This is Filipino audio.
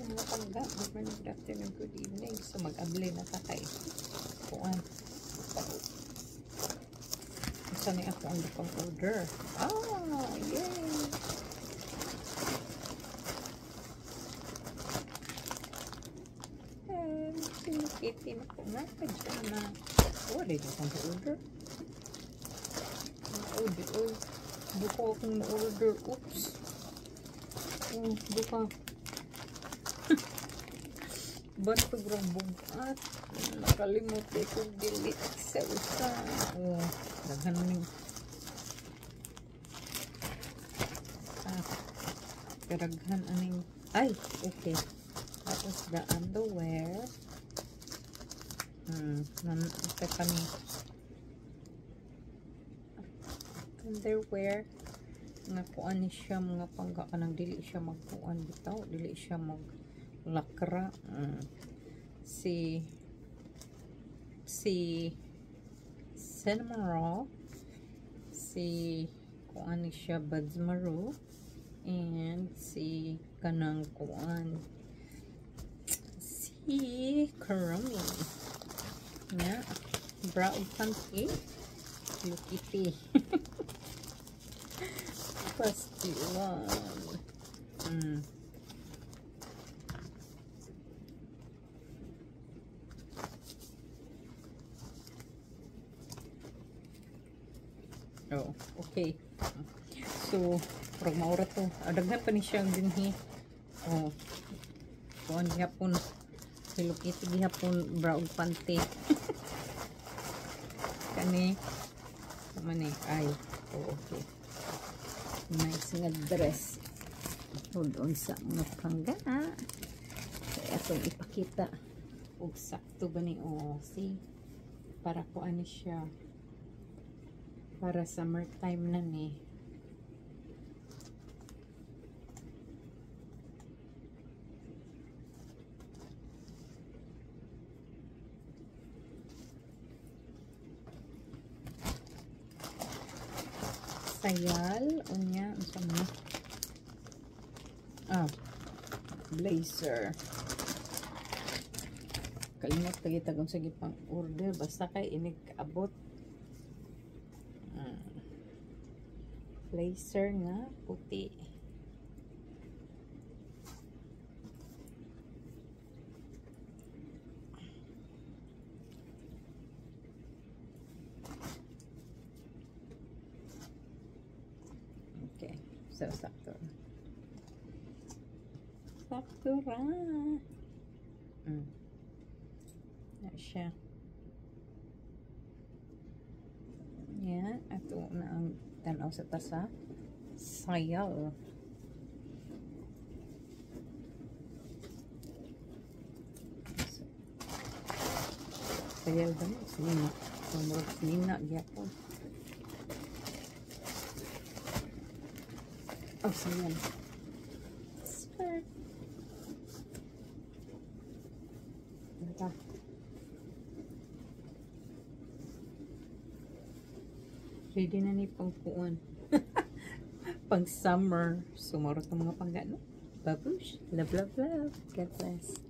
mga pangga. Good morning, good afternoon, good evening. So, mag-abli na ta kay kuan. Saan ako ang lupang order? Ah, yay! Pinakiti na ko nga. Kaya na. Oh, dito akong order. Oh, buka akong order. Oops. Oh, buka. Bato grang bugat. Nakalimot ko delete sa usa. Oh, daghan ning. Karaghan aning. Ay, okay. Tapos the underwear. Ito kami. Underwear. Nga kuan ni siya mga pangga ka nang dili siya magkuan bitaw. Dili siya maglakra. Si cinnamon roll. Si kuan ni siya Budsmaru. And si kanang kuan. Si Kurumi. Nga. Brown panty. Hello Kitty. Pastilan. Oh, okay. So, parang maura to. Adaghan pa ni siyang dinhi. Oh. Kuan gihapon. Hello Kitty gihapon brown panty. Kani. Mani ay. Oh, okay. Nice nga dress. Hold on sa mga pangga. Kaya itong ipakita. O sakto ba ni o see? Para ko ano siya. Para summertime na ni. Sayal unya sama blazer kalimot lagi tagong sige pang order basta kay inig abot blazer nga puti okay so sakto ra na siya yan ato na ang tanaw sa tasa sayal sayal ba niya sinina sumurot sinina gyapon sayal skirt ito ready na ni pangkuan pang summer sumarot ng mga pangga no babush love love love God bless.